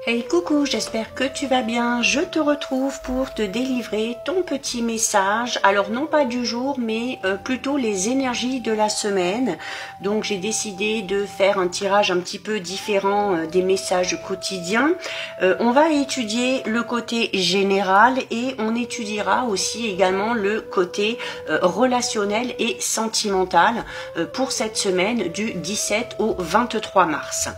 Hey coucou, j'espère que tu vas bien. Je te retrouve pour te délivrer ton petit message. Alors non pas du jour, mais plutôt les énergies de la semaine. Donc j'ai décidé de faire un tirage un petit peu différent des messages quotidiens. On va étudier le côté général et on étudiera aussi également le côté relationnel et sentimental pour cette semaine du 17 au 23 mars.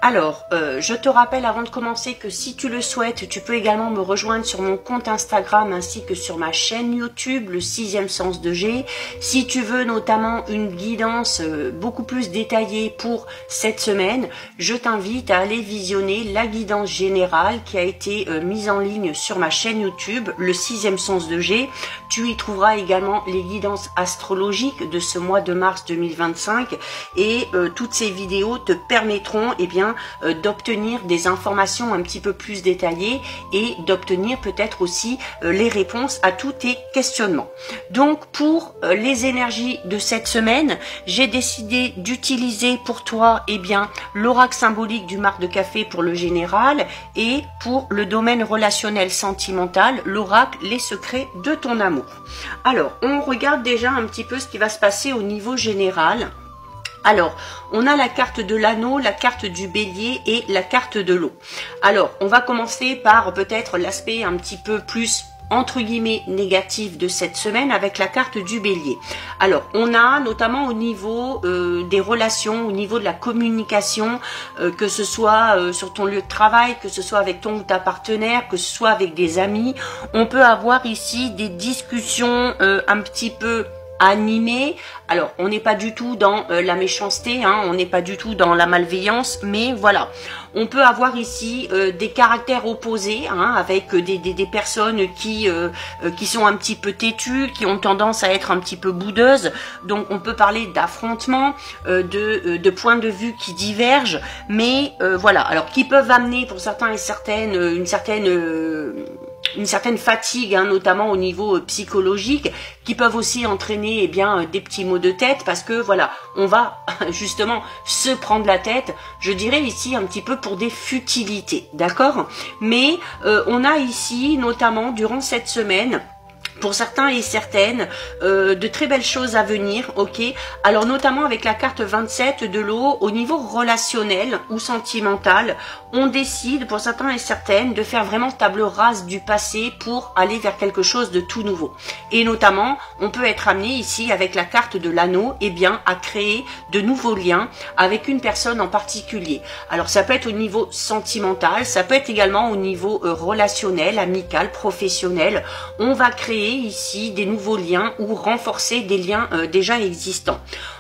Alors, je te rappelle avant de commencer que si tu le souhaites, tu peux également me rejoindre sur mon compte Instagram ainsi que sur ma chaîne YouTube, le 6e sens de G. Si tu veux notamment une guidance beaucoup plus détaillée pour cette semaine, je t'invite à aller visionner la guidance générale qui a été mise en ligne sur ma chaîne YouTube, le 6e sens de G. Tu y trouveras également les guidances astrologiques de ce mois de mars 2025 et toutes ces vidéos te permettront d'obtenir des informations un petit peu plus détaillées et d'obtenir peut-être aussi les réponses à tous tes questionnements. Donc pour les énergies de cette semaine, j'ai décidé d'utiliser pour toi l'oracle symbolique du marc de café pour le général et pour le domaine relationnel sentimental, l'oracle les secrets de ton amour. Alors on regarde déjà un petit peu ce qui va se passer au niveau général. Alors, on a la carte de l'anneau, la carte du bélier et la carte de l'eau. Alors, on va commencer par peut-être l'aspect un petit peu plus entre guillemets négatif de cette semaine avec la carte du bélier. Alors, on a notamment au niveau des relations, au niveau de la communication, que ce soit sur ton lieu de travail, que ce soit avec ton ou ta partenaire, que ce soit avec des amis, on peut avoir ici des discussions un petit peu animé. Alors, on n'est pas du tout dans la méchanceté, on n'est pas du tout dans la malveillance, mais voilà. On peut avoir ici des caractères opposés, avec des personnes qui sont un petit peu têtues, qui ont tendance à être un petit peu boudeuses. Donc, on peut parler d'affrontements, de points de vue qui divergent, mais voilà. Alors, qui peuvent amener pour certains et certaines une certaine fatigue, notamment au niveau psychologique, qui peuvent aussi entraîner des petits maux de tête, parce que voilà, on va justement se prendre la tête, je dirais ici un petit peu pour des futilités, d'accord? Mais on a ici, notamment durant cette semaine, pour certains et certaines, de très belles choses à venir, ok. Alors notamment avec la carte 27 de l'eau, au niveau relationnel ou sentimental, on décide pour certains et certaines de faire vraiment table rase du passé pour aller vers quelque chose de tout nouveau. Et notamment, on peut être amené ici avec la carte de l'anneau, à créer de nouveaux liens avec une personne en particulier. Alors ça peut être au niveau sentimental, ça peut être également au niveau relationnel, amical, professionnel. On va créer ici des nouveaux liens ou renforcer des liens déjà existants.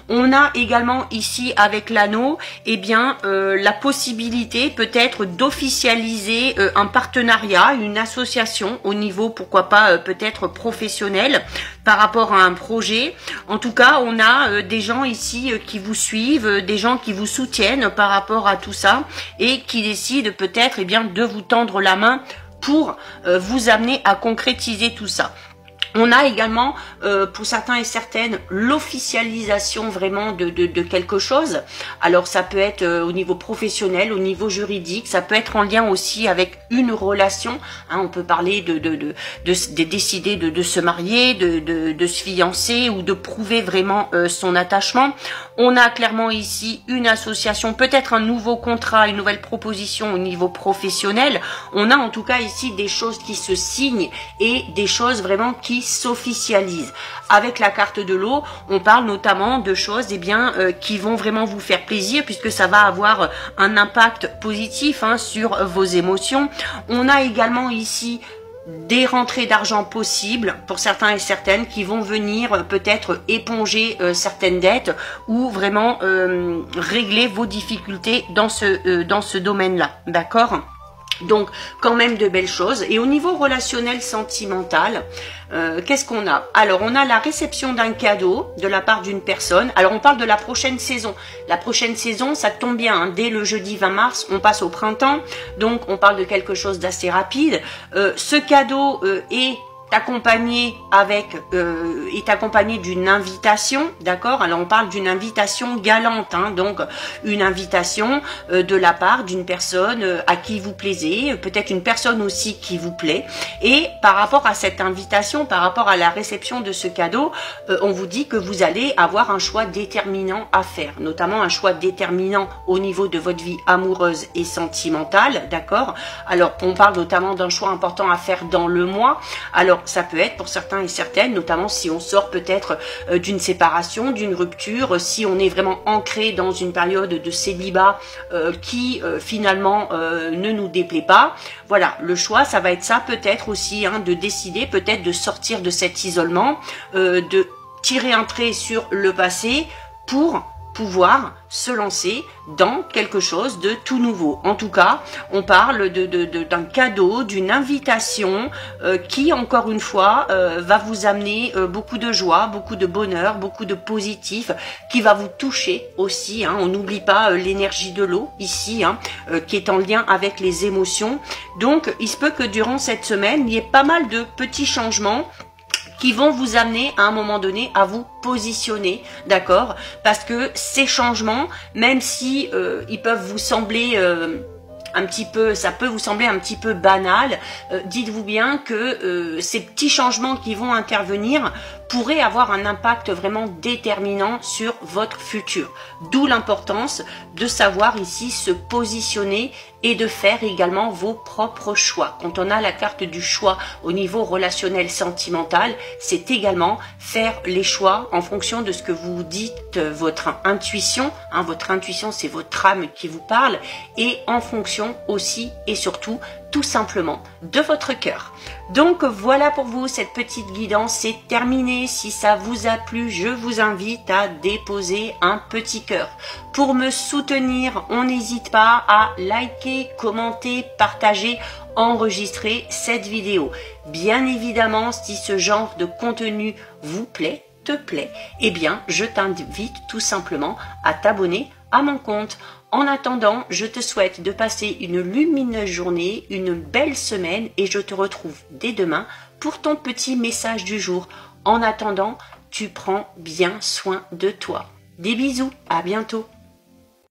On a également ici avec l'anneau la possibilité peut-être d'officialiser un partenariat, une association au niveau pourquoi pas peut-être professionnel par rapport à un projet. En tout cas, on a des gens ici qui vous suivent, des gens qui vous soutiennent par rapport à tout ça et qui décident peut-être de vous tendre la main pour vous amener à concrétiser tout ça. On a également, pour certains et certaines, l'officialisation vraiment de quelque chose. Alors ça peut être au niveau professionnel, au niveau juridique, ça peut être en lien aussi avec une relation. On peut parler de décider de se marier, de se fiancer ou de prouver vraiment son attachement. On a clairement ici une association, peut-être un nouveau contrat, une nouvelle proposition au niveau professionnel. On a en tout cas ici des choses qui se signent et des choses vraiment qui s'officialisent. Avec la carte de l'eau, on parle notamment de choses qui vont vraiment vous faire plaisir puisque ça va avoir un impact positif sur vos émotions. On a également ici des rentrées d'argent possibles pour certains et certaines qui vont venir peut-être éponger certaines dettes ou vraiment régler vos difficultés dans ce domaine-là, d'accord? Donc quand même de belles choses. Et au niveau relationnel sentimental, qu'est-ce qu'on a? Alors on a la réception d'un cadeau de la part d'une personne. Alors on parle de la prochaine saison. La prochaine saison, ça tombe bien, dès le jeudi 20 mars, on passe au printemps. Donc on parle de quelque chose d'assez rapide. Ce cadeau est accompagné est accompagné d'une invitation, d'accord? Alors on parle d'une invitation galante, hein, donc une invitation de la part d'une personne à qui vous plaisez, peut-être une personne aussi qui vous plaît. Et par rapport à cette invitation, par rapport à la réception de ce cadeau, on vous dit que vous allez avoir un choix déterminant à faire, notamment un choix déterminant au niveau de votre vie amoureuse et sentimentale, d'accord? Alors on parle notamment d'un choix important à faire dans le mois. Alors ça peut être pour certains et certaines, notamment si on sort peut-être d'une séparation, d'une rupture, si on est vraiment ancré dans une période de célibat qui finalement ne nous déplaît pas. Voilà, le choix, ça va être ça peut-être aussi, hein, de décider peut-être de sortir de cet isolement, de tirer un trait sur le passé pour pouvoir se lancer dans quelque chose de tout nouveau. En tout cas, on parle d'un cadeau, d'une invitation qui, encore une fois, va vous amener beaucoup de joie, beaucoup de bonheur, beaucoup de positif, qui va vous toucher aussi, hein. On n'oublie pas l'énergie de l'eau ici, hein, qui est en lien avec les émotions. Donc, il se peut que durant cette semaine, il y ait pas mal de petits changements qui vont vous amener à un moment donné à vous positionner, d'accord? Parce que ces changements, même si ils peuvent vous sembler un petit peu, ça peut vous sembler un petit peu banal, dites-vous bien que ces petits changements qui vont intervenir pourraient avoir un impact vraiment déterminant sur votre futur. D'où l'importance de savoir ici se positionner et de faire également vos propres choix. Quand on a la carte du choix au niveau relationnel sentimental, c'est également faire les choix en fonction de ce que vous dites, votre intuition. Hein, votre intuition, c'est votre âme qui vous parle, et en fonction aussi et surtout tout simplement de votre cœur. Donc voilà pour vous, cette petite guidance, c'est terminé. Si ça vous a plu, je vous invite à déposer un petit cœur. Pour me soutenir, on n'hésite pas à liker, commenter, partager, enregistrer cette vidéo. Bien évidemment, si ce genre de contenu vous plaît, te plaît, eh bien je t'invite tout simplement à t'abonner à mon compte. En attendant, je te souhaite de passer une lumineuse journée, une belle semaine, et je te retrouve dès demain pour ton petit message du jour. En attendant, tu prends bien soin de toi. Des bisous, à bientôt.